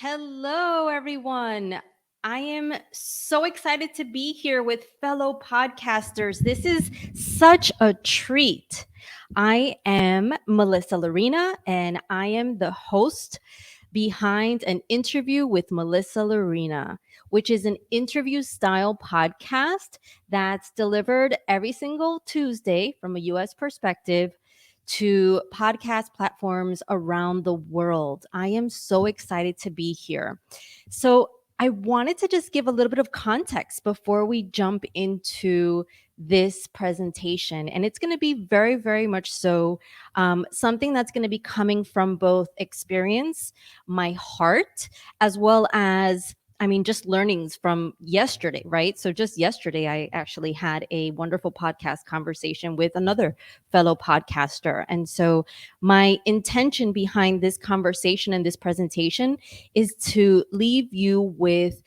Hello, everyone. I am so excited to be here with fellow podcasters. This is such a treat. I am Melissa Larina, and I am the host behind an interview with Melissa Larina, which is an interview style podcast that's delivered every single Tuesday from a US perspective to podcast platforms around the world. I am so excited to be here. So, I wanted to just give a little bit of context before we jump into this presentation. And it's going to be very, very much so something that's going to be coming from both experience, my heart, as well as just learnings from yesterday, right? So just yesterday, I actually had a wonderful podcast conversation with another fellow podcaster. And so my intention behind this conversation and this presentation is to leave you with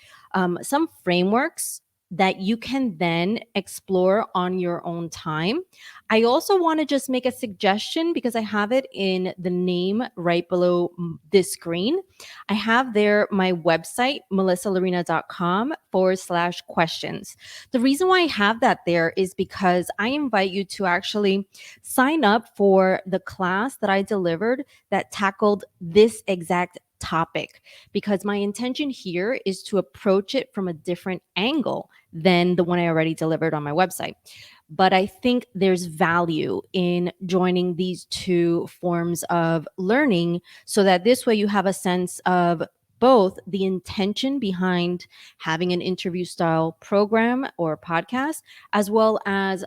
some frameworks that you can then explore on your own time. I also want to just make a suggestion because I have it in the name right below this screen. I have there my website, melissalarina.com/questions. The reason why I have that there is because I invite you to actually sign up for the class that I delivered that tackled this exact topic, because my intention here is to approach it from a different angle than the one I already delivered on my website. But I think there's value in joining these two forms of learning so that this way you have a sense of both the intention behind having an interview style program or podcast, as well as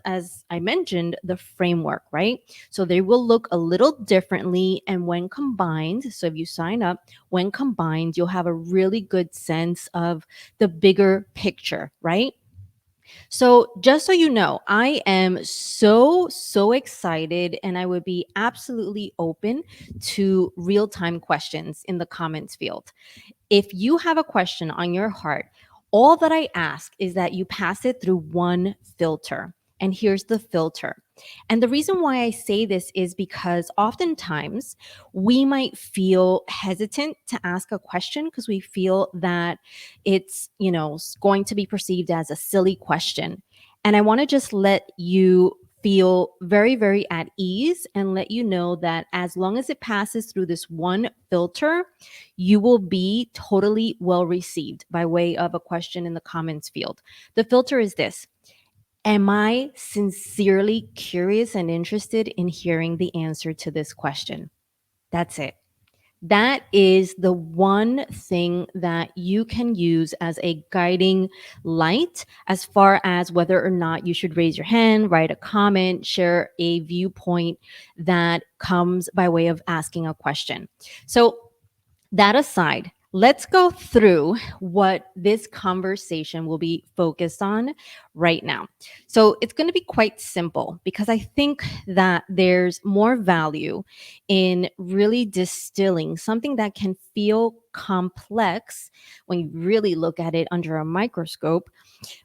I mentioned, the framework, right? So they will look a little differently. And when combined, so if you sign up, when combined, you'll have a really good sense of the bigger picture, right? So, just so you know, I am so excited, and I would be absolutely open to real time questions in the comments field. If you have a question on your heart, all that I ask is that you pass it through one filter. And here's the filter. And the reason why I say this is because oftentimes we might feel hesitant to ask a question because we feel that it's, going to be perceived as a silly question. And I want to just let you feel very, very at ease and let you know that as long as it passes through this one filter, you will be totally well received by way of a question in the comments field. The filter is this: am I sincerely curious and interested in hearing the answer to this question? That's it. That is the one thing that you can use as a guiding light as far as whether or not you should raise your hand, write a comment, share a viewpoint that comes by way of asking a question. So, that aside, let's go through what this conversation will be focused on right now. So it's going to be quite simple because I think that there's more value in really distilling something that can feel complex when you really look at it under a microscope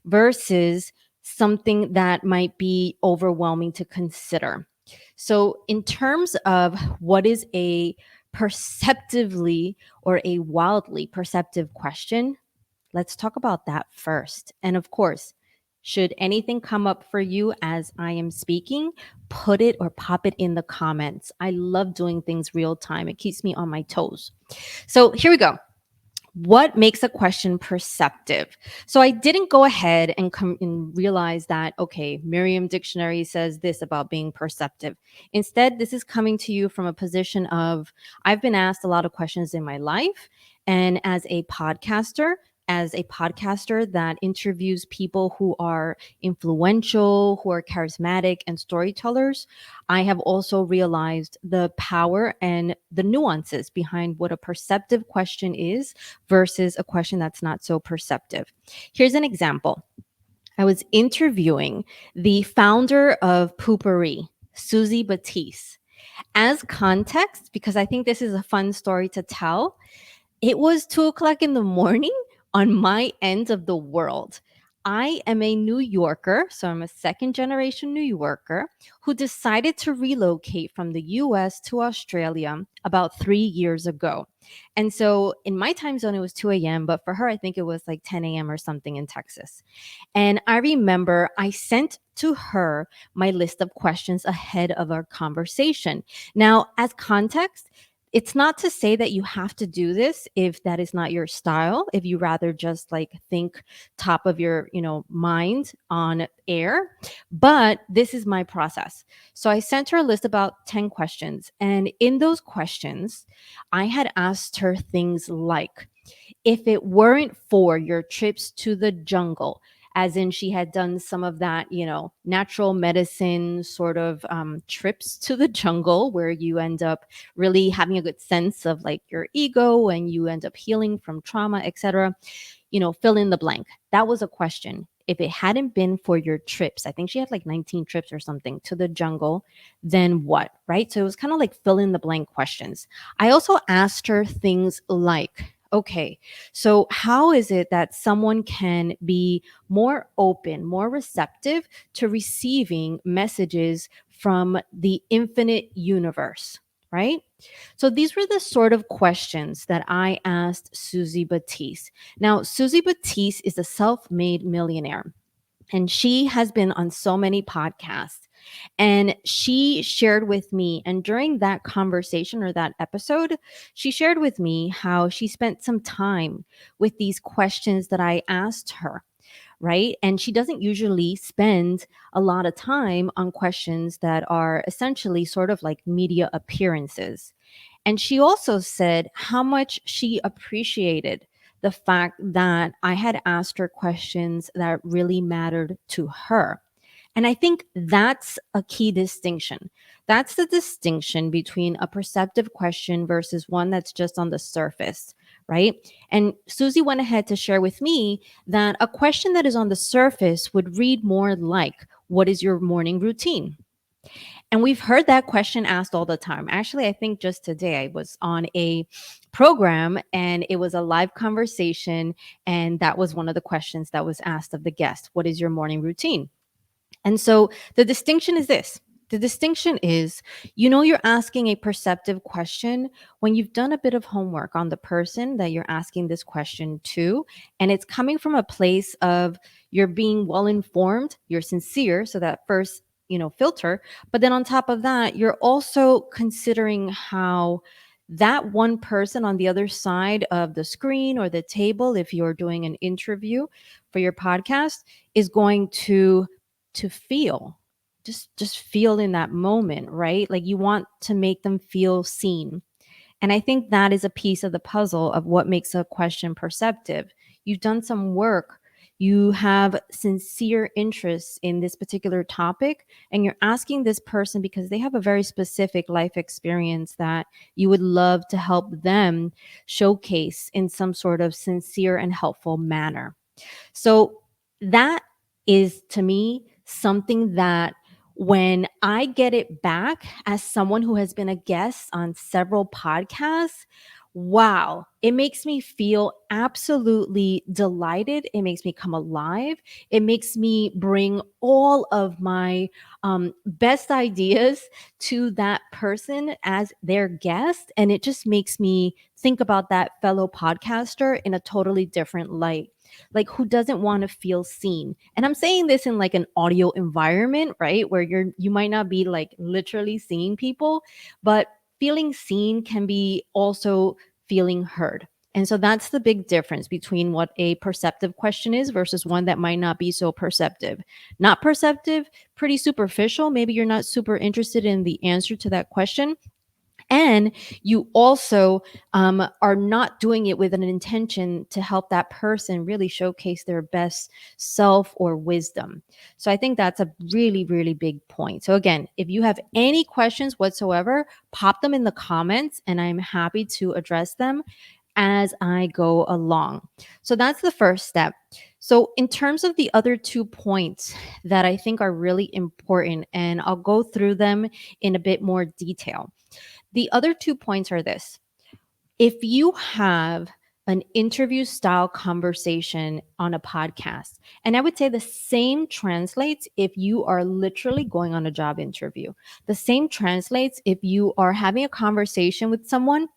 versus something that might be overwhelming to consider. So, in terms of what is a perceptively or a wildly perceptive question, let's talk about that first. And of course, should anything come up for you as I am speaking, put it or pop it in the comments. I love doing things real time, it keeps me on my toes. So, here we go. What makes a question perceptive? So I didn't go ahead and realize that, okay, Merriam Dictionary says this about being perceptive. Instead, this is coming to you from a position of I've been asked a lot of questions in my life. And as a podcaster that interviews people who are influential, who are charismatic and storytellers, I have also realized the power and the nuances behind what a perceptive question is versus a question that's not so perceptive. Here's an example. I was interviewing the founder of Poopery, Susie Batiste. As context, because I think this is a fun story to tell, it was 2 o'clock in the morning on my end of the world. I am a New Yorker, so I'm a second generation New Yorker who decided to relocate from the US to Australia about 3 years ago. And so in my time zone, it was 2 a.m., but for her, I think it was like 10 a.m. or something in Texas. And I remember I sent to her my list of questions ahead of our conversation. Now, as context, it's not to say that you have to do this if that is not your style, if you rather just like think top of your, mind on air, but this is my process. So I sent her a list about 10 questions, and in those questions, I had asked her things like, if it weren't for your trips to the jungle, as in she had done some of that, natural medicine sort of trips to the jungle where you end up really having a good sense of like your ego and you end up healing from trauma, etc. Fill in the blank. That was a question. If it hadn't been for your trips, I think she had like 19 trips or something to the jungle, then what? Right. So it was kind of like fill in the blank questions. I also asked her things like, okay, so how is it that someone can be more open, more receptive to receiving messages from the infinite universe? Right. So these were the sort of questions that I asked Susie Batiste. Now, Susie Batiste is a self made millionaire, and she has been on so many podcasts. And she shared with me, and during that conversation or that episode, she shared with me how she spent some time with these questions that I asked her, right? And she doesn't usually spend a lot of time on questions that are essentially sort of like media appearances. And she also said how much she appreciated the fact that I had asked her questions that really mattered to her. And I think that's a key distinction. That's the distinction between a perceptive question versus one that's just on the surface, right? And Susie went ahead to share with me that a question that is on the surface would read more like, what is your morning routine? And we've heard that question asked all the time. Actually, I think just today I was on a program and it was a live conversation. And that was one of the questions that was asked of the guest. What is your morning routine? And so the distinction is this. The distinction is, you're asking a perceptive question when you've done a bit of homework on the person that you're asking this question to. And it's coming from a place of you're being well informed, you're sincere. So that first, filter. But then on top of that, you're also considering how that one person on the other side of the screen or the table, if you're doing an interview for your podcast, is going to feel, just feel in that moment, right? Like you want to make them feel seen. And I think that is a piece of the puzzle of what makes a question perceptive. You've done some work, you have sincere interest in this particular topic, and you're asking this person because they have a very specific life experience that you would love to help them showcase in some sort of sincere and helpful manner. So that is to me something that when I get it back as someone who has been a guest on several podcasts, wow, it makes me feel absolutely delighted. It makes me come alive. It makes me bring all of my best ideas to that person as their guest. And it just makes me think about that fellow podcaster in a totally different light. Like, who doesn't want to feel seen? And I'm saying this in like an audio environment, right? Where you might not be like literally seeing people, but feeling seen can be also feeling heard. And so that's the big difference between what a perceptive question is versus one that might not be so perceptive. Not perceptive, pretty superficial. Maybe you're not super interested in the answer to that question, and you also are not doing it with an intention to help that person really showcase their best self or wisdom. So I think that's a really, really big point. So again, if you have any questions whatsoever, pop them in the comments and I'm happy to address them as I go along. So that's the first step. So, in terms of the other 2 points that I think are really important, and I'll go through them in a bit more detail. The other 2 points are this: if you have an interview style conversation on a podcast. And I would say the same translates if you are literally going on a job interview. The same translates if you are having a conversation with someone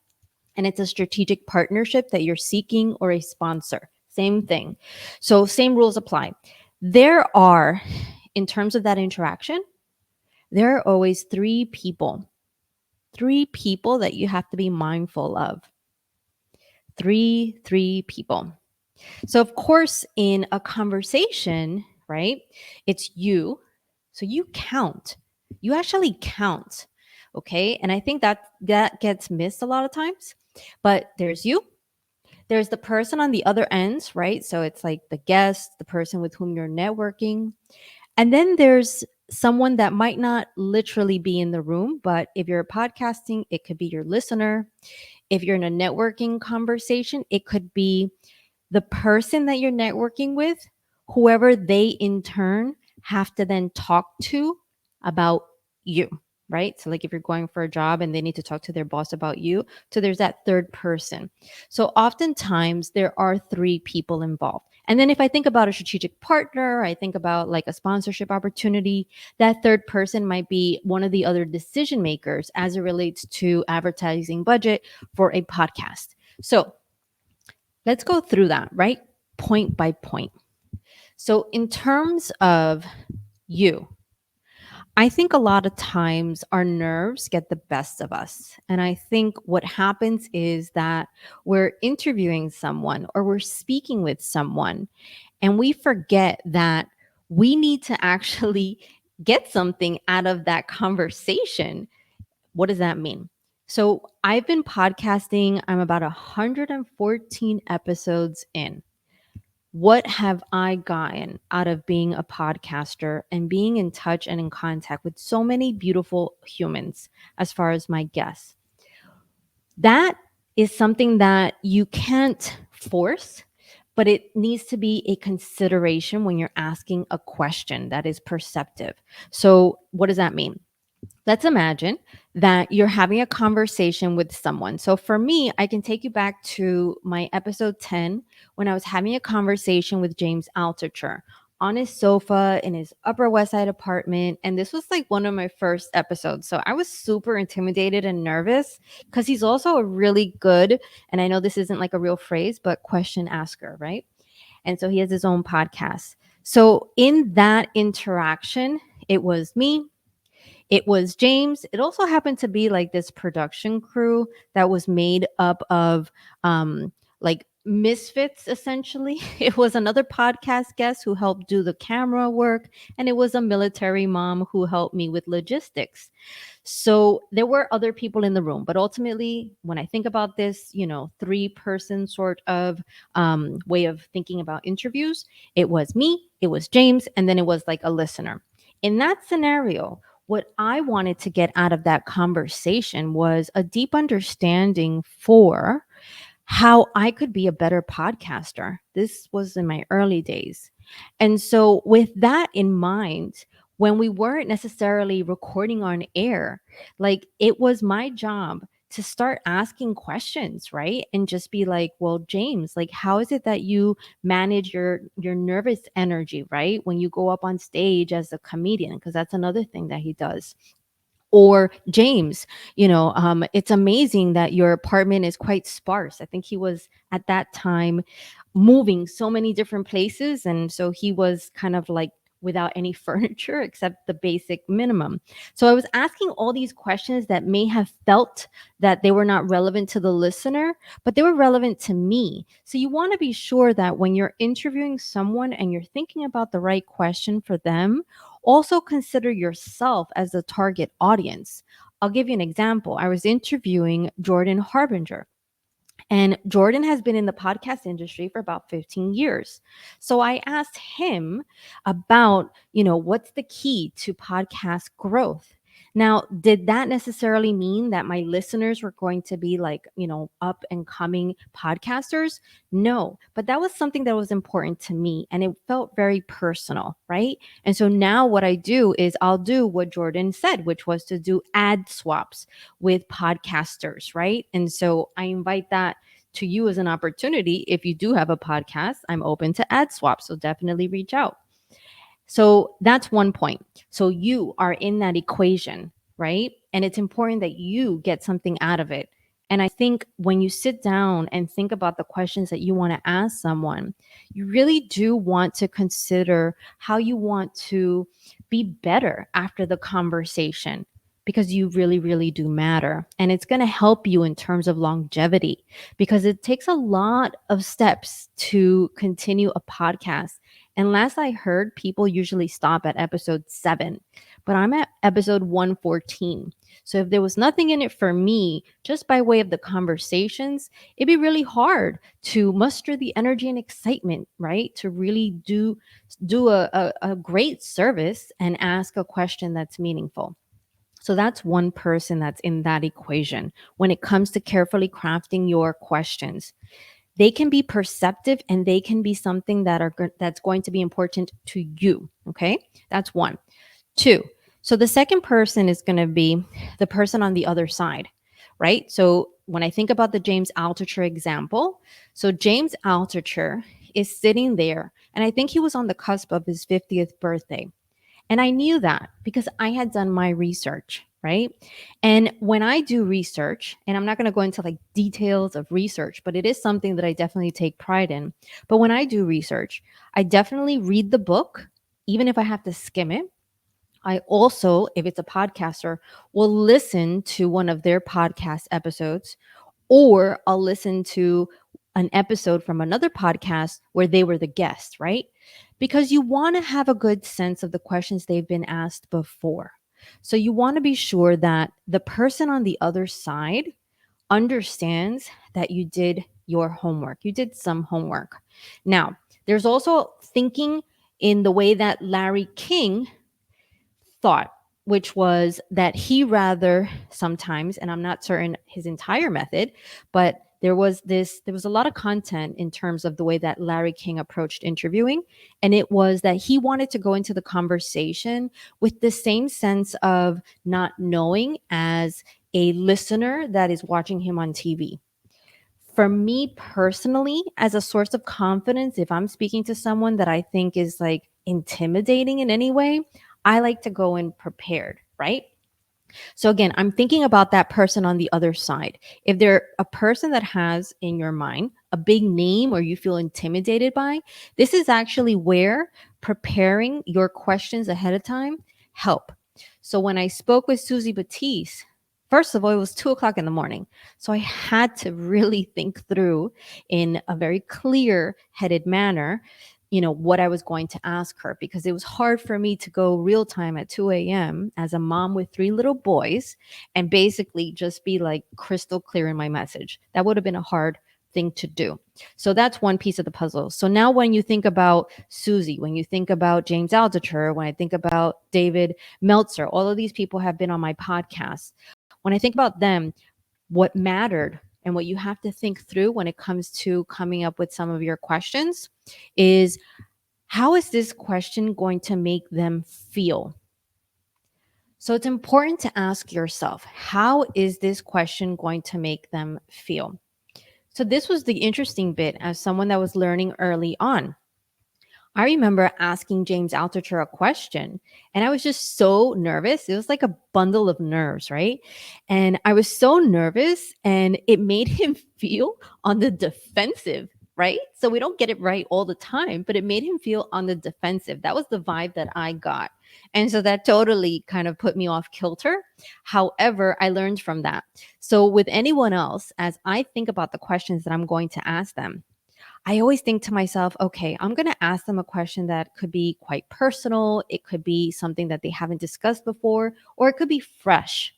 and it's a strategic partnership that you're seeking or a sponsor. Same thing. So, same rules apply. There are, in terms of that interaction, there are always three people that you have to be mindful of. Three people. So, of course, in a conversation, right, it's you. So you count. You actually count. Okay. And I think that gets missed a lot of times. But there's you, there's the person on the other end, right? So it's like the guest, the person with whom you're networking. And then there's someone that might not literally be in the room, but if you're podcasting, it could be your listener. If you're in a networking conversation, it could be the person that you're networking with, whoever they in turn have to then talk to about you, right? So, like if you're going for a job and they need to talk to their boss about you, so there's that third person. So, oftentimes there are three people involved. And then if I think about a strategic partner, I think about like a sponsorship opportunity, that third person might be one of the other decision makers as it relates to advertising budget for a podcast. So, let's go through that, right? Point by point. So, in terms of you, I think a lot of times our nerves get the best of us. And I think what happens is that we're interviewing someone or we're speaking with someone and we forget that we need to actually get something out of that conversation. What does that mean? So I've been podcasting, I'm about 114 episodes in. What have I gotten out of being a podcaster and being in touch and in contact with so many beautiful humans as far as my guests? That is something that you can't force, but it needs to be a consideration when you're asking a question that is perceptive. So, what does that mean? Let's imagine that you're having a conversation with someone. So for me, I can take you back to my episode 10 when I was having a conversation with James Altucher on his sofa in his Upper West Side apartment. And this was like one of my first episodes. So I was super intimidated and nervous because he's also a really good, and I know this isn't like a real phrase, but question asker, right? And so he has his own podcast. So in that interaction, it was me, it was James. It also happened to be like this production crew that was made up of like misfits essentially. It was another podcast guest who helped do the camera work, and it was a military mom who helped me with logistics. So there were other people in the room, but ultimately, when I think about this, three-person sort of way of thinking about interviews, it was me, it was James, and then it was like a listener. In that scenario, what I wanted to get out of that conversation was a deep understanding for how I could be a better podcaster. This was in my early days. And so, with that in mind, when we weren't necessarily recording on air, like it was my job to start asking questions, right? And just be like, well, James, like how is it that you manage your nervous energy, right? When you go up on stage as a comedian, because that's another thing that he does. Or James, it's amazing that your apartment is quite sparse. I think he was at that time moving so many different places. And so he was kind of like without any furniture except the basic minimum. So I was asking all these questions that may have felt that they were not relevant to the listener, but they were relevant to me. So you want to be sure that when you're interviewing someone and you're thinking about the right question for them, also consider yourself as the target audience. I'll give you an example. I was interviewing Jordan Harbinger. And Jordan has been in the podcast industry for about 15 years. So I asked him about, what's the key to podcast growth? Now, did that necessarily mean that my listeners were going to be like, up and coming podcasters? No, but that was something that was important to me and it felt very personal, right? And so now what I do is I'll do what Jordan said, which was to do ad swaps with podcasters, right? And so I invite that to you as an opportunity. If you do have a podcast, I'm open to ad swap. So definitely reach out. So that's one point. So you are in that equation, right? And it's important that you get something out of it. And I think when you sit down and think about the questions that you want to ask someone, you really do want to consider how you want to be better after the conversation, because you really, really do matter. And it's going to help you in terms of longevity, because it takes a lot of steps to continue a podcast. And last I heard, people usually stop at episode 7, but I'm at episode 114. So if there was nothing in it for me, just by way of the conversations, it'd be really hard to muster the energy and excitement, right? To really do a great service and ask a question that's meaningful. So that's one person that's in that equation when it comes to carefully crafting your questions. They can be perceptive and they can be something that's going to be important to you. Okay, that's one. Two. So the second person is going to be the person on the other side, right? So when I think about the James Altucher example, so James Altucher is sitting there, and I think he was on the cusp of his 50th birthday. And I knew that because I had done my research, right? And when I do research, and I'm not going to go into like details of research, but it is something that I definitely take pride in. But when I do research, I definitely read the book, even if I have to skim it. I also, if it's a podcaster, will listen to one of their podcast episodes, or I'll listen to an episode from another podcast where they were the guest, right? Because you want to have a good sense of the questions they've been asked before. So you want to be sure that the person on the other side understands that you did your homework. You did some homework. Now, there's also thinking in the way that Larry King thought, which was that he rather sometimes, and I'm not certain his entire method, but there was a lot of content in terms of the way that Larry King approached interviewing. And it was that he wanted to go into the conversation with the same sense of not knowing as a listener that is watching him on TV. For me personally, as a source of confidence, if I'm speaking to someone that I think is like intimidating in any way, I like to go in prepared, right? So again, I'm thinking about that person on the other side. If they're a person that has in your mind a big name or you feel intimidated by, this is actually where preparing your questions ahead of time help. So when I spoke with Susie Batiste, first of all, it was 2 o'clock in the morning. So I had to really think through in a very clear headed manner, what I was going to ask her, because it was hard for me to go real time at 2 a.m. as a mom with 3 little boys and basically just be like crystal clear in my message. That would have been a hard thing to do. So that's one piece of the puzzle. So now when you think about Susie, when you think about James Altucher, when I think about David Meltzer, all of these people have been on my podcast. When I think about them, what mattered and what you have to think through when it comes to coming up with some of your questions is, how is this question going to make them feel? So it's important to ask yourself, how is this question going to make them feel? So this was the interesting bit as someone that was learning early on. I remember asking James Altucher a question and I was just so nervous. It was like a bundle of nerves, right? And I was so nervous and it made him feel on the defensive, right? So we don't get it right all the time, but it made him feel on the defensive. That was the vibe that I got. And so that totally kind of put me off kilter. However, I learned from that. So with anyone else, as I think about the questions that I'm going to ask them, I always think to myself, okay, I'm going to ask them a question that could be quite personal. It could be something that they haven't discussed before, or it could be fresh.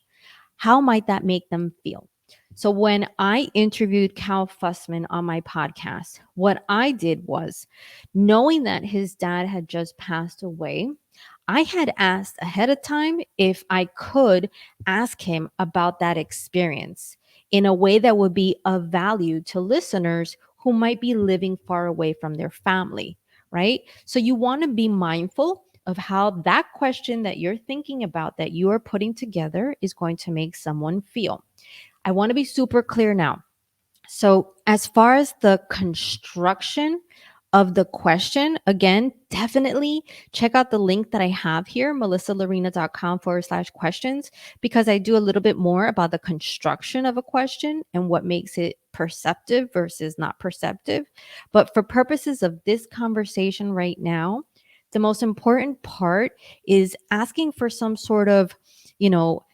How might that make them feel? So when I interviewed Cal Fussman on my podcast, what I did was, knowing that his dad had just passed away, I had asked ahead of time if I could ask him about that experience in a way that would be of value to listeners who might be living far away from their family, right? So you want to be mindful of how that question that you're thinking about, that you are putting together, is going to make someone feel. I want to be super clear now. So, as far as the construction of the question, again, definitely check out the link that I have here, melissalarena.com/questions, because I do a little bit more about the construction of a question and what makes it perceptive versus not perceptive. But for purposes of this conversation right now, the most important part is asking for some sort of, you know,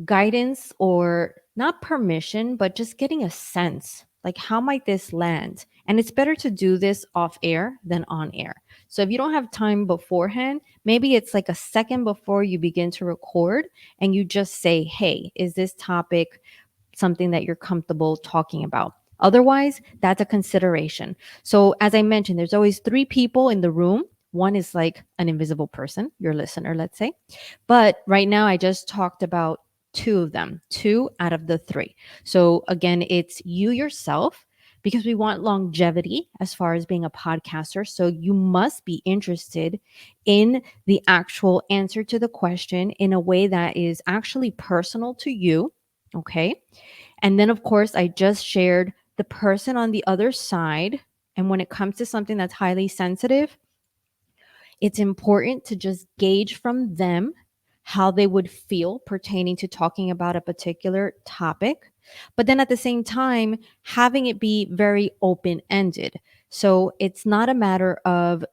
guidance, or not permission, but just getting a sense, like, how might this land? And it's better to do this off air than on air. So if you don't have time beforehand, maybe it's like a second before you begin to record and you just say, hey, is this topic something that you're comfortable talking about? Otherwise, that's a consideration. So, as I mentioned, there's always three people in the room. One is like an invisible person, your listener, let's say. But right now, I just talked about two of them, two out of the three. So, again, it's you yourself, because we want longevity as far as being a podcaster. So, you must be interested in the actual answer to the question in a way that is actually personal to you. Okay. And then, of course, I just shared the person on the other side. And when it comes to something that's highly sensitive, it's important to just gauge from them how they would feel pertaining to talking about a particular topic. But then at the same time, having it be very open ended. So it's not a matter of,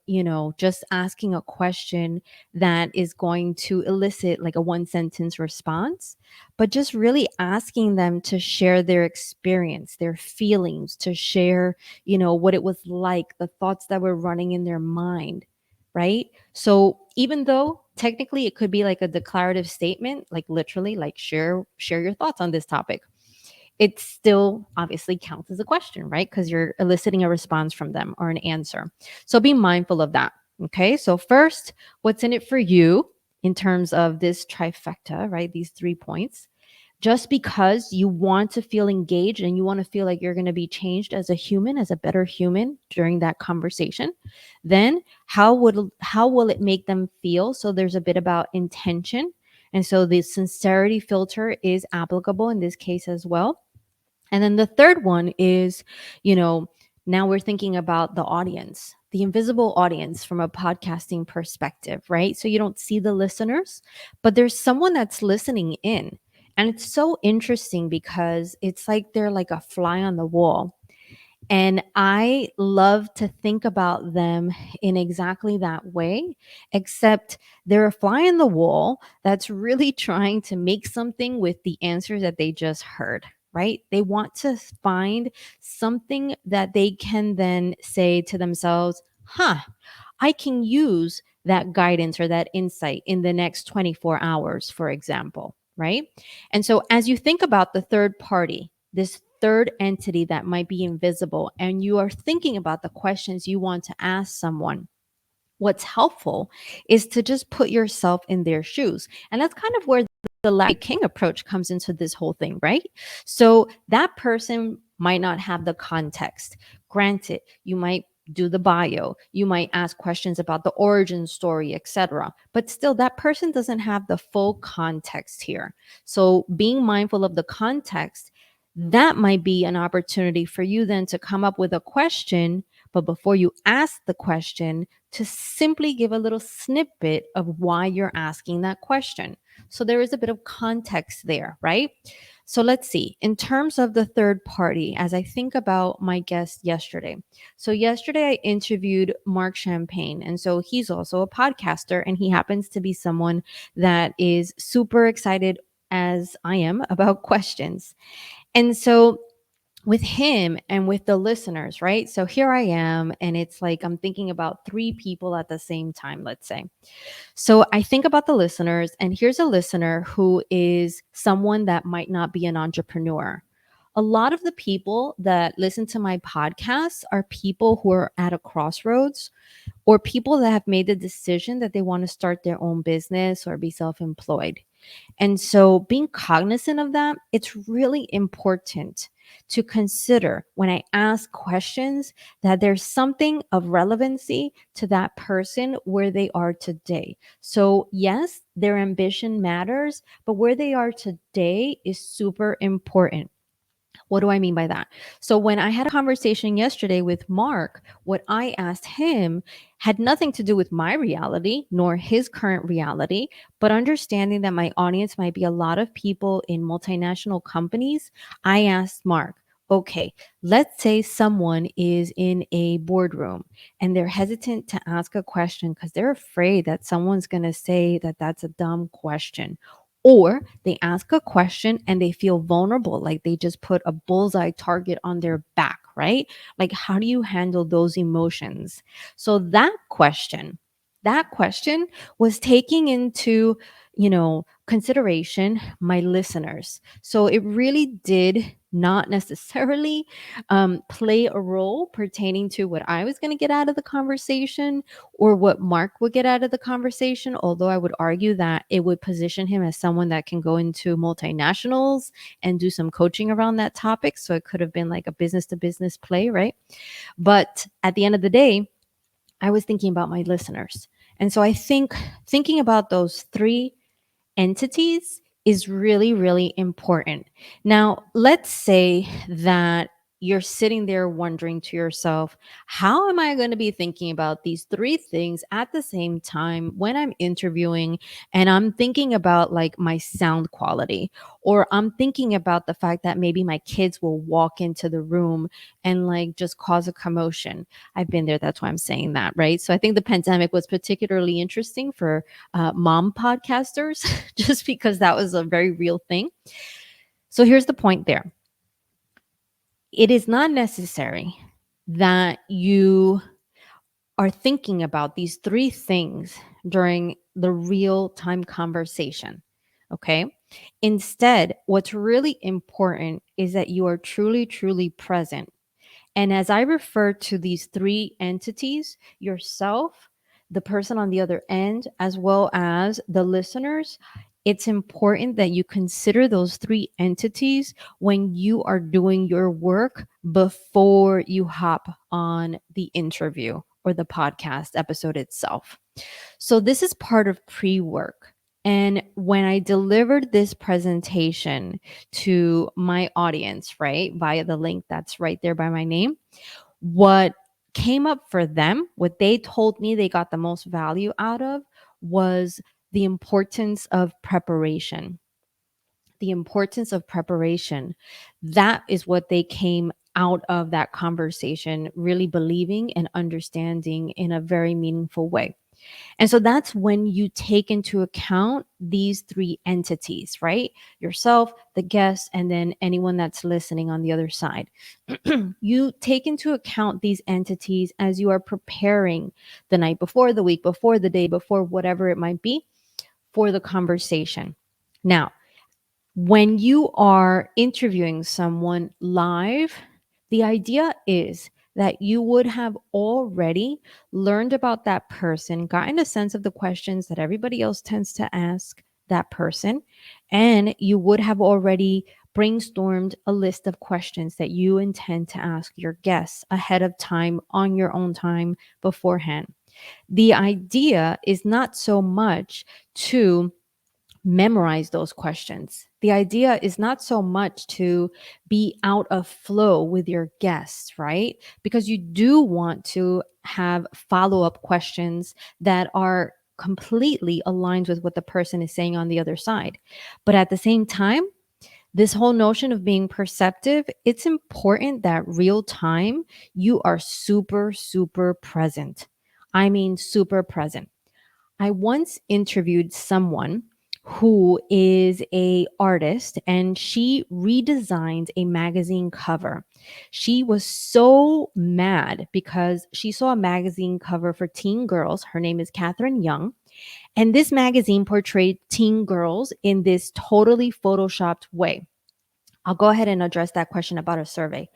just asking a question that is going to elicit like a one sentence response, but just really asking them to share their experience, their feelings, to share, what it was like, the thoughts that were running in their mind, right? So even though technically it could be like a declarative statement, like literally, like share your thoughts on this topic, it still obviously counts as a question, right? Because you're eliciting a response from them or an answer. So be mindful of that. Okay. So first, what's in it for you in terms of this trifecta, right? These 3 points. Just because you want to feel engaged and you want to feel like you're going to be changed as a human, as a better human during that conversation, then how will it make them feel? So there's a bit about intention. And so the sincerity filter is applicable in this case as well. And then the third one is, you know, now we're thinking about the audience, the invisible audience from a podcasting perspective, right? So you don't see the listeners, but there's someone that's listening in. And it's so interesting because it's like they're like a fly on the wall. And I love to think about them in exactly that way, except they're a fly in the wall that's really trying to make something with the answers that they just heard, right? They want to find something that they can then say to themselves, huh, I can use that guidance or that insight in the next 24 hours, for example, right? And so as you think about the third party, this third entity that might be invisible, and you are thinking about the questions you want to ask someone, what's helpful is to just put yourself in their shoes. And that's kind of where the Larry King approach comes into this whole thing, right? So that person might not have the context. Granted, you might do the bio, you might ask questions about the origin story, etc. But still, that person doesn't have the full context here. So being mindful of the context, that might be an opportunity for you then to come up with a question. But before you ask the question, to simply give a little snippet of why you're asking that question. So there is a bit of context there, right? So let's see. In terms of the third party, as I think about my guest yesterday. So yesterday I interviewed Mark Champagne. And so he's also a podcaster, and he happens to be someone that is super excited as I am about questions. And so with him and with the listeners, right? So here I am, and it's like I'm thinking about three people at the same time, let's say. So I think about the listeners, and here's a listener who is someone that might not be an entrepreneur. A lot of the people that listen to my podcasts are people who are at a crossroads, or people that have made the decision that they want to start their own business or be self employed. And so being cognizant of that, it's really important to consider when I ask questions that there's something of relevancy to that person where they are today. So, yes, their ambition matters, but where they are today is super important. What do I mean by that? So, when I had a conversation yesterday with Mark, what I asked him had nothing to do with my reality nor his current reality, but understanding that my audience might be a lot of people in multinational companies. I asked Mark, okay, let's say someone is in a boardroom and they're hesitant to ask a question because they're afraid that someone's going to say that that's a dumb question. Or they ask a question and they feel vulnerable, like they just put a bullseye target on their back, right? Like, how do you handle those emotions? So that question was taking into, consideration my listeners. So it really did not necessarily play a role pertaining to what I was going to get out of the conversation or what Mark would get out of the conversation. Although I would argue that it would position him as someone that can go into multinationals and do some coaching around that topic. So it could have been like a business to business play, right? But at the end of the day, I was thinking about my listeners. And so I think thinking about those three entities is really, really important. Now, let's say that you're sitting there wondering to yourself, how am I going to be thinking about these three things at the same time when I'm interviewing and I'm thinking about like my sound quality, or I'm thinking about the fact that maybe my kids will walk into the room and like just cause a commotion. I've been there. That's why I'm saying that, right? So I think the pandemic was particularly interesting for mom podcasters just because that was a very real thing. So here's the point there. It is not necessary that you are thinking about these three things during the real time conversation. Okay. Instead, what's really important is that you are truly, truly present. And as I refer to these three entities, yourself, the person on the other end, as well as the listeners, it's important that you consider those three entities when you are doing your work before you hop on the interview or the podcast episode itself. So, this is part of pre work. And when I delivered this presentation to my audience, right, via the link that's right there by my name, what came up for them, what they told me they got the most value out of was the importance of preparation. The importance of preparation. That is what they came out of that conversation really believing and understanding in a very meaningful way. And so that's when you take into account these three entities, right? Yourself, the guest, and then anyone that's listening on the other side. You take into account these entities as you are preparing the night before, the week before, the day before, whatever it might be for the conversation. Now, when you are interviewing someone live, the idea is that you would have already learned about that person, gotten a sense of the questions that everybody else tends to ask that person, and you would have already brainstormed a list of questions that you intend to ask your guests ahead of time on your own time beforehand. The idea is not so much to memorize those questions. The idea is not so much to be out of flow with your guests, right? Because you do want to have follow up questions that are completely aligned with what the person is saying on the other side. But at the same time, this whole notion of being perceptive, it's important that real time you are super, super present. I mean, super present. I once interviewed someone who is a artist and she redesigned a magazine cover. She was so mad because she saw a magazine cover for teen girls. Her name is Catherine Young. And this magazine portrayed teen girls in this totally photoshopped way. I'll go ahead and address that question about a survey.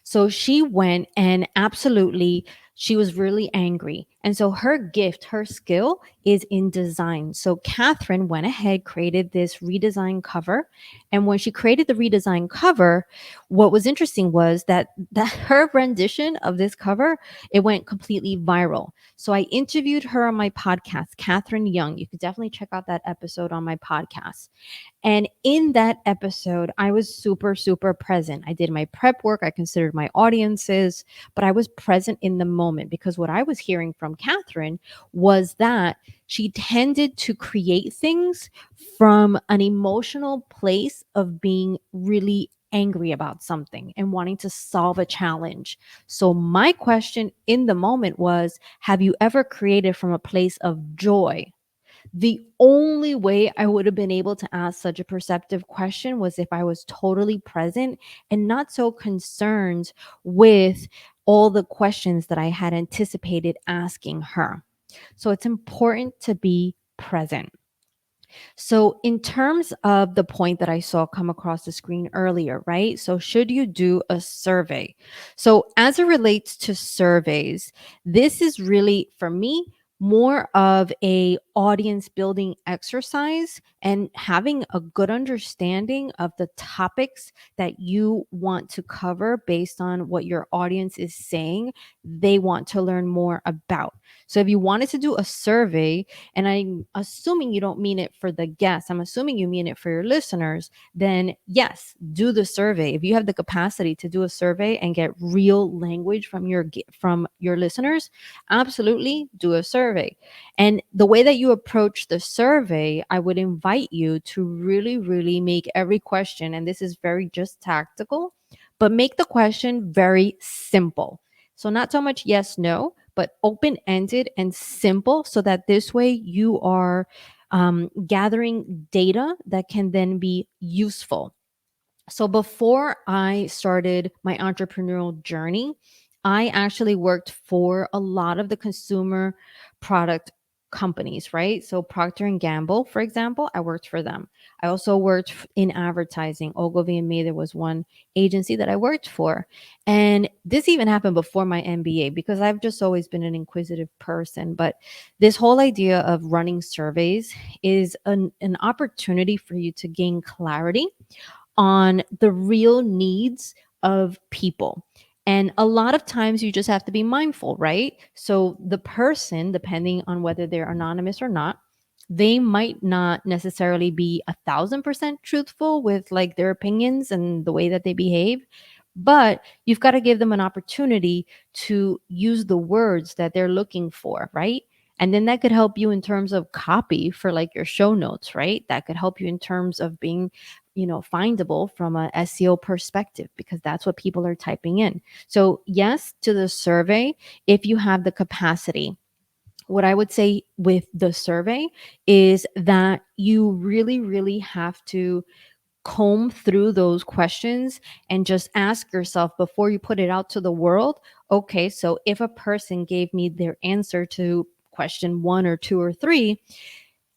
So she went and absolutely She was really angry. And so her gift, her skill is in design. So Catherine went ahead, created this redesigned cover. And when she created the redesigned cover, what was interesting was that her rendition of this cover, it went completely viral. So I interviewed her on my podcast, Catherine Young. You could definitely check out that episode on my podcast. And in that episode, I was super, super present. I did my prep work, I considered my audiences, but I was present in the moment because what I was hearing from Catherine was that she tended to create things from an emotional place of being really angry about something and wanting to solve a challenge. So, my question in the moment was, have you ever created from a place of joy? The only way I would have been able to ask such a perceptive question was if I was totally present and not so concerned with all the questions that I had anticipated asking her. So it's important to be present. So, in terms of the point that I saw come across the screen earlier, right? So, should you do a survey? So, as it relates to surveys, this is really for me more of a audience building exercise and having a good understanding of the topics that you want to cover based on what your audience is saying they want to learn more about. So if you wanted to do a survey, and I'm assuming you don't mean it for the guests, I'm assuming you mean it for your listeners, then yes, do the survey. If you have the capacity to do a survey and get real language from your listeners, absolutely do a survey. And the way that you approach the survey, I would invite you to really, really make every question, and this is very just tactical, but make the question very simple. So, not so much yes, no, but open ended and simple so that this way you are gathering data that can then be useful. So before I started my entrepreneurial journey, I actually worked for a lot of the consumer product companies, right? So Procter and Gamble, for example, I worked for them. I also worked in advertising. Ogilvy and Mather was one agency that I worked for. And this even happened before my MBA because I've just always been an inquisitive person. But this whole idea of running surveys is an opportunity for you to gain clarity on the real needs of people. And a lot of times you just have to be mindful, right? So the person, depending on whether they're anonymous or not, they might not necessarily be 1,000% truthful with like their opinions and the way that they behave, but you've got to give them an opportunity to use the words that they're looking for, right? And then that could help you in terms of copy for like your show notes, right? That could help you in terms of being, findable from a SEO perspective because that's what people are typing in. So, yes, to the survey, if you have the capacity. What I would say with the survey is that you really, really have to comb through those questions and just ask yourself before you put it out to the world. Okay, so if a person gave me their answer to question one or two or three,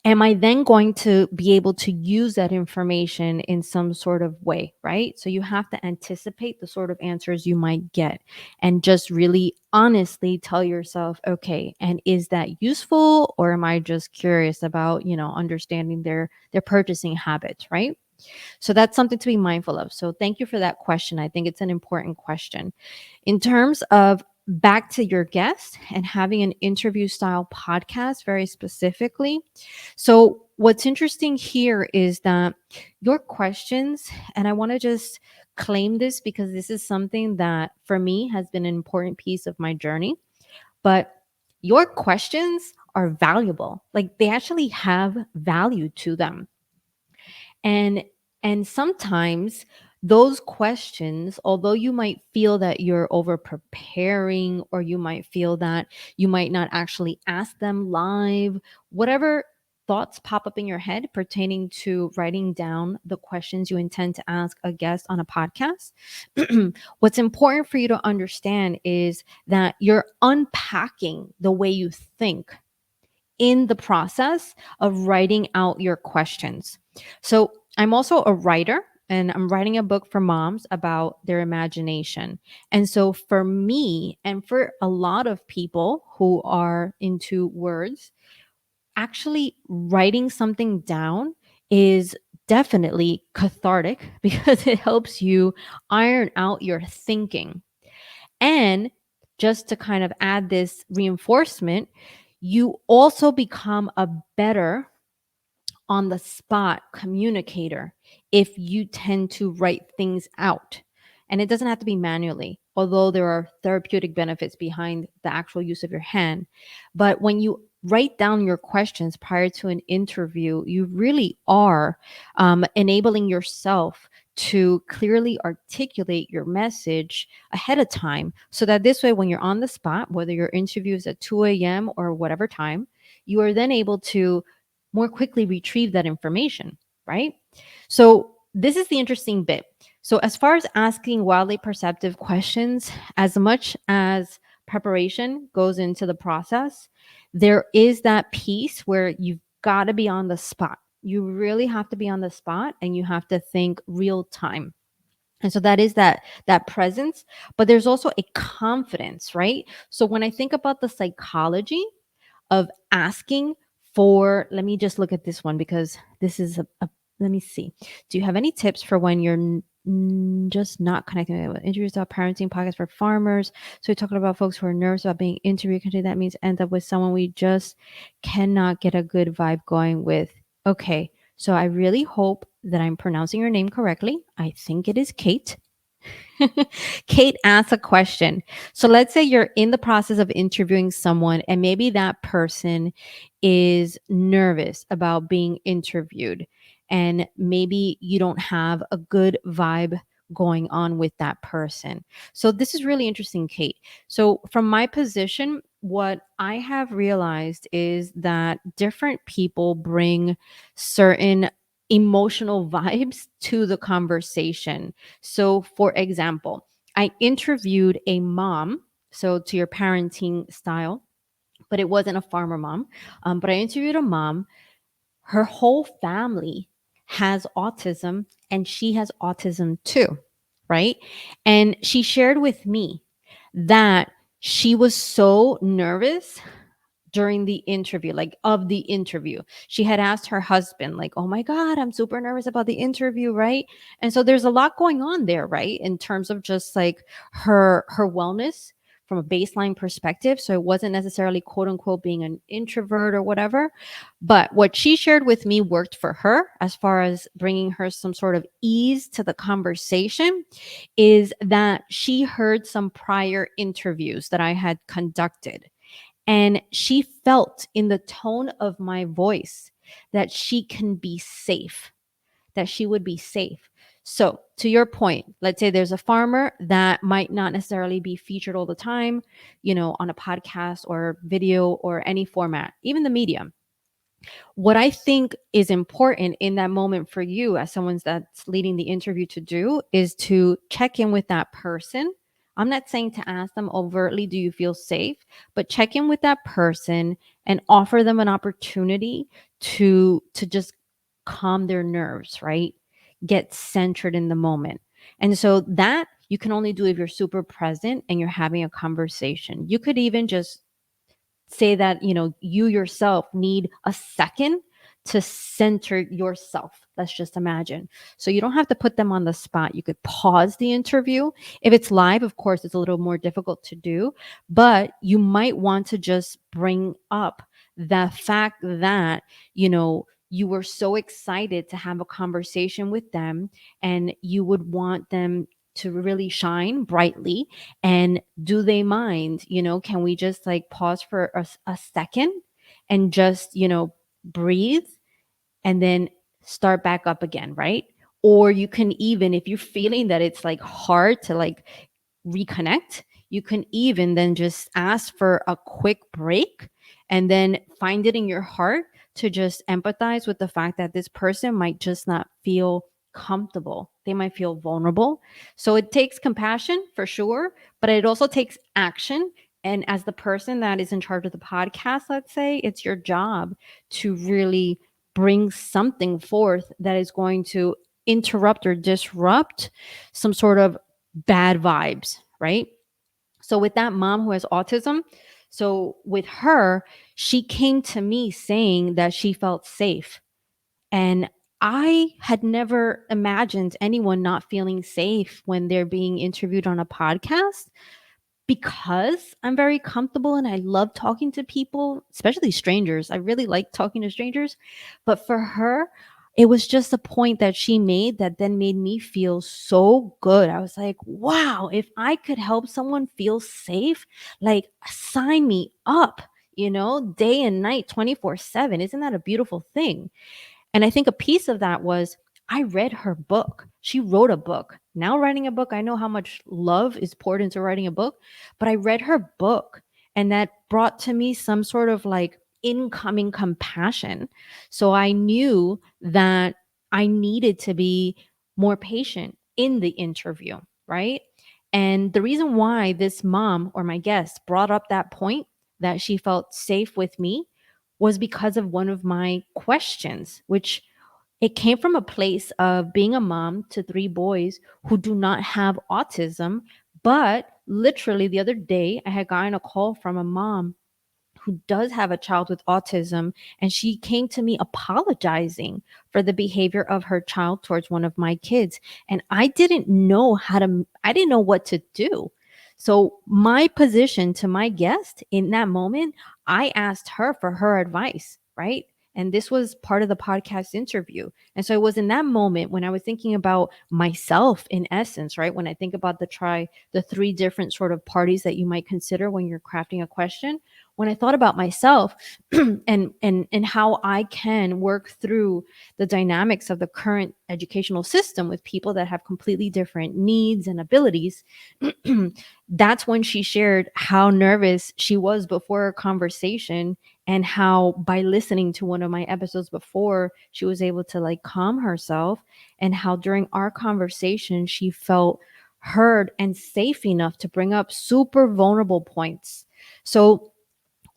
am I then going to be able to use that information in some sort of way, right? So you have to anticipate the sort of answers you might get and just really honestly tell yourself, okay, and is that useful or am I just curious about, understanding their purchasing habits, right? So that's something to be mindful of. So thank you for that question. I think it's an important question. In terms of back to your guest and having an interview style podcast, very specifically. So, what's interesting here is that your questions, and I want to just claim this because this is something that for me has been an important piece of my journey, but your questions are valuable. Like they actually have value to them. And sometimes those questions, although you might feel that you're over preparing or you might feel that you might not actually ask them live, whatever thoughts pop up in your head pertaining to writing down the questions you intend to ask a guest on a podcast, what's important for you to understand is that you're unpacking the way you think in the process of writing out your questions. So, I'm also a writer. and I'm writing a book for moms about their imagination. And so for me and for a lot of people who are into words, actually writing something down is definitely cathartic because it helps you iron out your thinking. And just to kind of add this reinforcement, you also become a better on the spot communicator if you tend to write things out. And it doesn't have to be manually, although there are therapeutic benefits behind the actual use of your hand. But when you write down your questions prior to an interview, you really are enabling yourself to clearly articulate your message ahead of time so that this way, when you're on the spot, whether your interview is at 2 a.m. or whatever time, you are then able to more quickly retrieve that information, right? So, this is the interesting bit. So, as far as asking wildly perceptive questions, as much as preparation goes into the process, there is that piece where you've got to be on the spot. You really have to be on the spot and you have to think real time. And so that is that presence, but there's also a confidence, right? So when I think about the psychology of asking for, let me just look at this one because this is let me see. Do you have any tips for when you're just not connecting with interviews about parenting podcasts for farmers? So we're talking about folks who are nervous about being interviewed. That means end up with someone we just cannot get a good vibe going with. Okay. So I really hope that I'm pronouncing your name correctly. I think it is Kate. Kate asks a question. So let's say you're in the process of interviewing someone, and maybe that person is nervous about being interviewed, and maybe you don't have a good vibe going on with that person. So this is really interesting, Kate. So from my position, what I have realized is that different people bring certain emotional vibes to the conversation. So, for example, I interviewed a mom, so to your parenting style, but it wasn't a farmer mom. But I interviewed a mom. Her whole family has autism, and she has autism too, right? And she shared with me that she was so nervous during the interview, like of the interview. She had asked her husband, like, oh my God, I'm super nervous about the interview, right? And so there's a lot going on there, right? In terms of just like her wellness from a baseline perspective. So it wasn't necessarily quote unquote being an introvert or whatever. But what she shared with me worked for her as far as bringing her some sort of ease to the conversation is that she heard some prior interviews that I had conducted, and she felt in the tone of my voice that she can be safe, that she would be safe. So, to your point, let's say there's a farmer that might not necessarily be featured all the time, on a podcast or video or any format, even the media. What I think is important in that moment for you as someone that's leading the interview to do is to check in with that person. I'm not saying to ask them overtly, do you feel safe? But check in with that person and offer them an opportunity to just calm their nerves, right? Get centered in the moment. And so that you can only do if you're super present and you're having a conversation. You could even just say that you yourself need a second to center yourself. Let's just imagine. So you don't have to put them on the spot. You could pause the interview. If it's live, of course it's a little more difficult to do, but you might want to just bring up the fact that you were so excited to have a conversation with them, and you would want them to really shine brightly. And do they mind, can we just like pause for a second and just breathe and then start back up again, right? Or you can, even if you're feeling that it's like hard to like reconnect, you can even then just ask for a quick break and then find it in your heart to just empathize with the fact that this person might just not feel comfortable. They might feel vulnerable. So it takes compassion for sure, but it also takes action. And as the person that is in charge of the podcast, let's say, it's your job to really bring something forth that is going to interrupt or disrupt some sort of bad vibes, right? So with that mom who has autism, so with her, she came to me saying that she felt safe. And I had never imagined anyone not feeling safe when they're being interviewed on a podcast, because I'm very comfortable and I love talking to people, especially strangers. I really like talking to strangers. But for her, it was just a point that she made that then made me feel so good. I was like, wow, if I could help someone feel safe, like sign me up, day and night, 24/7. Isn't that a beautiful thing? And I think a piece of that was I read her book. She wrote a book. Now, writing a book, I know how much love is poured into writing a book, but I read her book and that brought to me some sort of like incoming compassion. So I knew that I needed to be more patient in the interview, right? And the reason why this mom or my guest brought up that point that she felt safe with me was because of one of my questions, which it came from a place of being a mom to three boys who do not have autism. But literally the other day, I had gotten a call from a mom who does have a child with autism, and she came to me apologizing for the behavior of her child towards one of my kids. And I didn't know what to do. So, my position to my guest in that moment, I asked her for her advice, right? And this was part of the podcast interview. And so it was in that moment when I was thinking about myself in essence, right? When I think about the three different sort of parties that you might consider when you're crafting a question, when I thought about myself and how I can work through the dynamics of the current educational system with people that have completely different needs and abilities, that's when she shared how nervous she was before a conversation, and how by listening to one of my episodes before, she was able to like calm herself, and how during our conversation she felt heard and safe enough to bring up super vulnerable points. So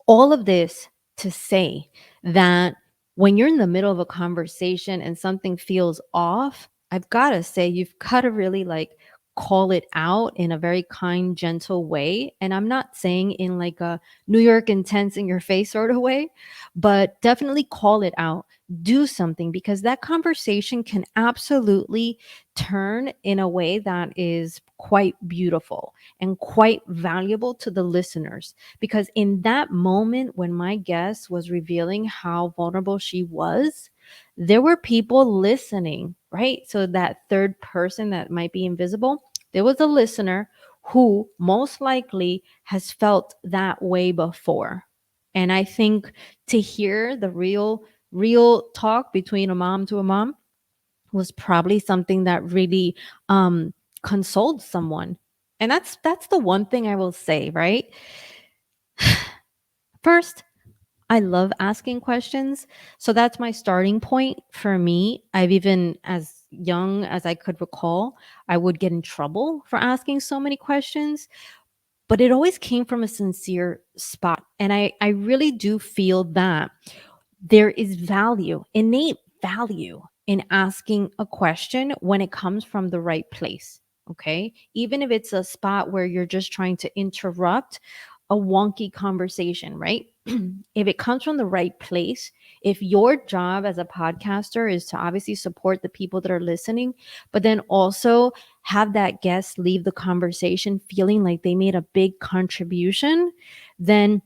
all of this to say that when you're in the middle of a conversation and something feels off, I've got to say, you've got to really like call it out in a very kind, gentle way. And I'm not saying in like a New York intense in your face sort of way, but definitely call it out. Do something, because that conversation can absolutely turn in a way that is quite beautiful and quite valuable to the listeners. Because in that moment, when my guest was revealing how vulnerable she was, there were people listening, right? So that third person that might be invisible, there was a listener who most likely has felt that way before. And I think to hear the real talk between a mom to a mom was probably something that really consoled someone. And that's the one thing I will say, right? First, I love asking questions. So that's my starting point for me. I've even, as young as I could recall, I would get in trouble for asking so many questions, but it always came from a sincere spot. And I really do feel that there is value, innate value in asking a question when it comes from the right place. Okay. Even if it's a spot where you're just trying to interrupt a wonky conversation, right? If it comes from the right place, if your job as a podcaster is to obviously support the people that are listening, but then also have that guest leave the conversation feeling like they made a big contribution, then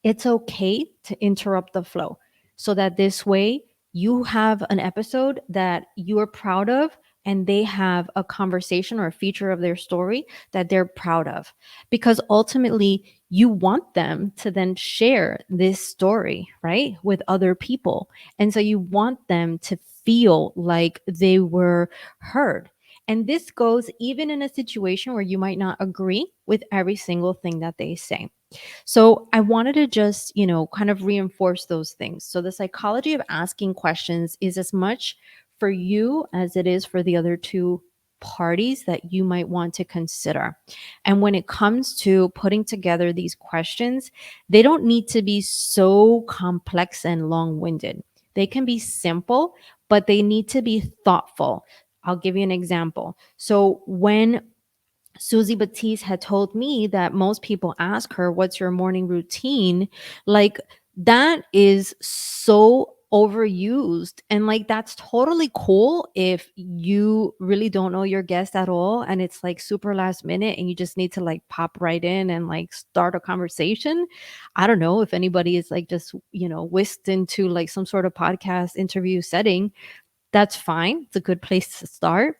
it's okay to interrupt the flow, so that this way you have an episode that you're proud of, and they have a conversation or a feature of their story that they're proud of, because ultimately you want them to then share this story, right, with other people. And so you want them to feel like they were heard. And this goes even in a situation where you might not agree with every single thing that they say. So I wanted to just, kind of reinforce those things. So the psychology of asking questions is as much for you as it is for the other two parties that you might want to consider. And when it comes to putting together these questions, they don't need to be so complex and long-winded. They can be simple, but they need to be thoughtful. I'll give you an example. So when Susie Batiste had told me that most people ask her, "What's your morning routine?" Like, that is so overused. And like, that's totally cool if you really don't know your guest at all and it's like super last minute and you just need to like pop right in and like start a conversation. I don't know if anybody is like just, whisked into like some sort of podcast interview setting. That's fine. It's a good place to start.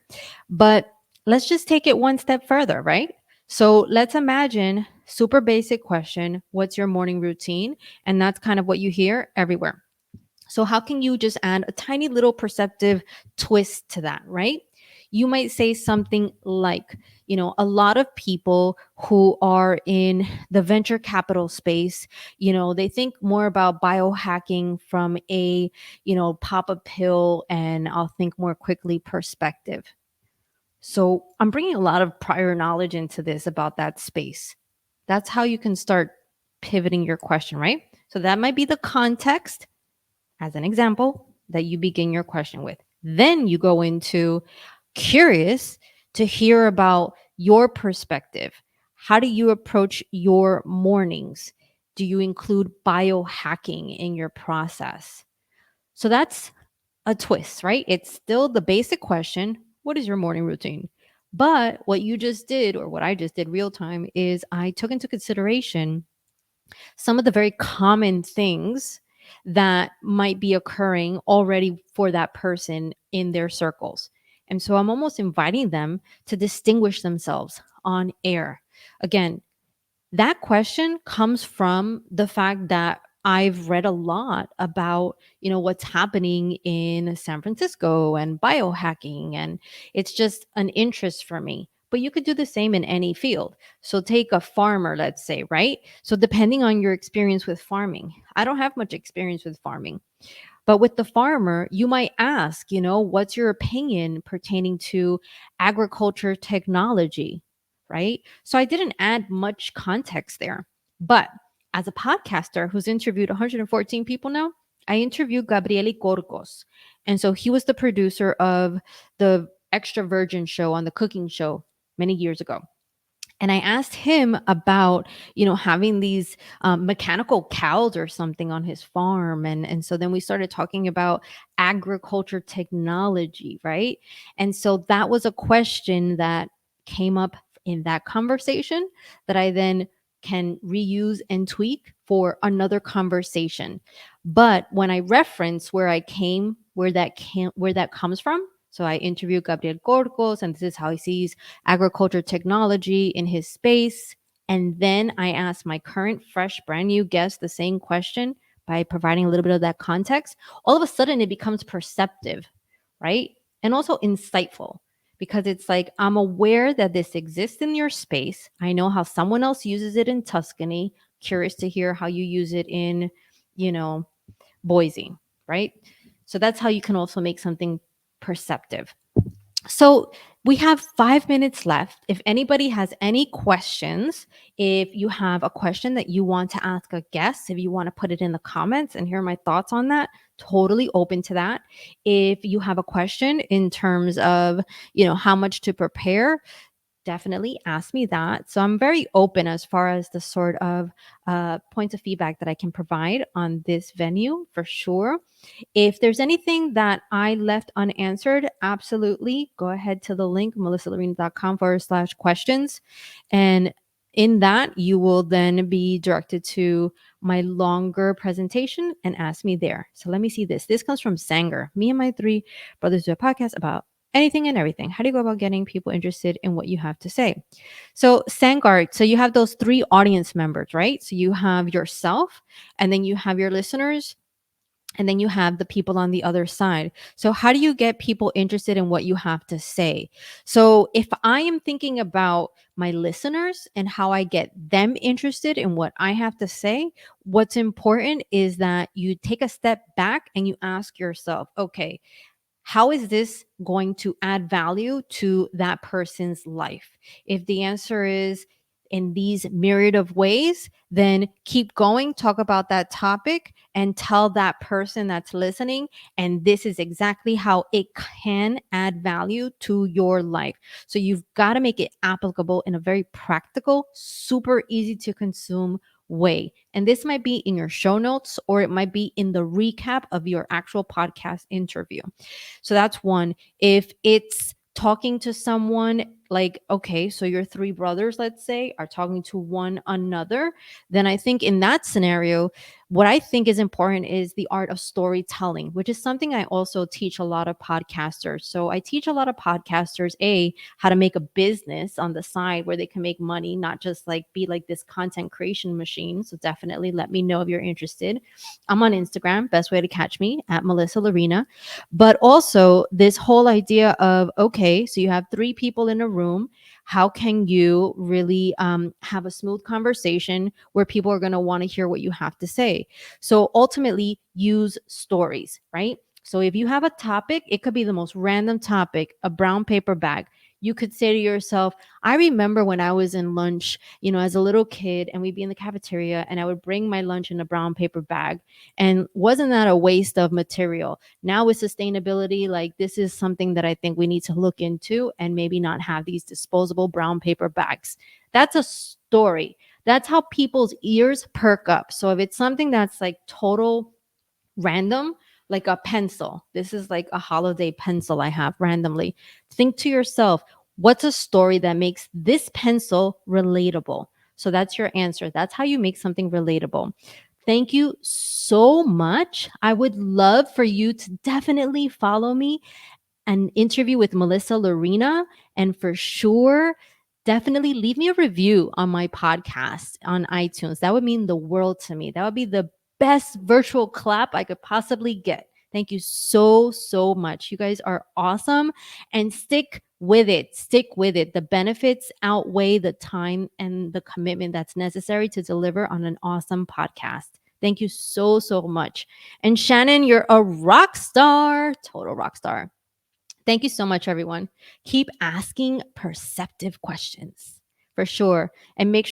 But let's just take it one step further, right? So let's imagine super basic question, what's your morning routine? And that's kind of what you hear everywhere. So how can you just add a tiny little perceptive twist to that, right? You might say something like, a lot of people who are in the venture capital space, they think more about biohacking from a, pop a pill and I'll think more quickly perspective. So I'm bringing a lot of prior knowledge into this about that space. That's how you can start pivoting your question, right? So that might be the context as an example that you begin your question with. Then you go into curious to hear about your perspective. How do you approach your mornings? Do you include biohacking in your process? So that's a twist, right? It's still the basic question, what is your morning routine? But what you just did, or what I just did real time, is I took into consideration some of the very common things that might be occurring already for that person in their circles. And so I'm almost inviting them to distinguish themselves on air. Again, that question comes from the fact that I've read a lot about, what's happening in San Francisco and biohacking, and it's just an interest for me. But you could do the same in any field. So take a farmer, let's say, right? So depending on your experience with farming, I don't have much experience with farming. But with the farmer, you might ask, what's your opinion pertaining to agriculture technology, right? So I didn't add much context there. But as a podcaster who's interviewed 114 people now, I interviewed Gabriele Corcos. And so he was the producer of the Extra Virgin show on the cooking show many years ago. And I asked him about, having these mechanical cows or something on his farm. And so then we started talking about agriculture technology, right? And so that was a question that came up in that conversation that I then can reuse and tweak for another conversation. But when I reference where that comes from, so I interviewed Gabriel Corcos, and this is how he sees agriculture technology in his space. And then I asked my current, fresh, brand new guest the same question by providing a little bit of that context. All of a sudden, it becomes perceptive, right? And also insightful because it's like, I'm aware that this exists in your space. I know how someone else uses it in Tuscany. Curious to hear how you use it in, you know, Boise, right? So that's how you can also make something perceptive. So we have 5 minutes left. If anybody has any questions, if you have a question that you want to ask a guest, if you want to put it in the comments and hear my thoughts on that, totally open to that. If you have a question in terms of, how much to prepare, definitely ask me that. So I'm very open as far as the sort of points of feedback that I can provide on this venue for sure. If there's anything that I left unanswered, absolutely go ahead to the link, melissalorena.com/questions. And in that, you will then be directed to my longer presentation and ask me there. So let me see this. This comes from Sanger. Me and my three brothers do a podcast about anything and everything. How do you go about getting people interested in what you have to say? So Sangard, so you have those three audience members, right? So you have yourself, and then you have your listeners, and then you have the people on the other side. So how do you get people interested in what you have to say? So if I am thinking about my listeners and how I get them interested in what I have to say, what's important is that you take a step back and you ask yourself, okay, how is this going to add value to that person's life? If the answer is in these myriad of ways, then keep going, talk about that topic, and tell that person that's listening. And this is exactly how it can add value to your life. So you've got to make it applicable in a very practical, super easy to consume way. And this might be in your show notes or it might be in the recap of your actual podcast interview. So that's one. If it's talking to someone, like, okay, so your three brothers, let's say, are talking to one another, then I think in that scenario, what I think is important is the art of storytelling, which is something I also teach a lot of podcasters. So I teach a lot of podcasters, how to make a business on the side where they can make money, not just like be like this content creation machine. So definitely let me know if you're interested. I'm on Instagram, best way to catch me at Melissa Lorena. But also this whole idea of, okay, so you have three people in a room. How can you really have a smooth conversation where people are going to want to hear what you have to say? So ultimately, use stories, right? So if you have a topic, it could be the most random topic, a brown paper bag. You could say to yourself, I remember when I was in lunch, as a little kid, and we'd be in the cafeteria, and I would bring my lunch in a brown paper bag. And wasn't that a waste of material? Now with sustainability, like this is something that I think we need to look into and maybe not have these disposable brown paper bags. That's a story. That's how people's ears perk up. So if it's something that's like total random, like a pencil, this is like a holiday pencil I have randomly. Think to yourself, what's a story that makes this pencil relatable? So that's your answer. That's how you make something relatable. Thank you so much. I would love for you to definitely follow me, an interview with Melissa Lorena. And for sure, definitely leave me a review on my podcast on iTunes. That would mean the world to me. That would be the best virtual clap I could possibly get. Thank you so, so much. You guys are awesome. And stick with it. Stick with it. The benefits outweigh the time and the commitment that's necessary to deliver on an awesome podcast. Thank you so, so much. And Shannon, you're a rock star, total rock star. Thank you so much, everyone. Keep asking perceptive questions for sure. And make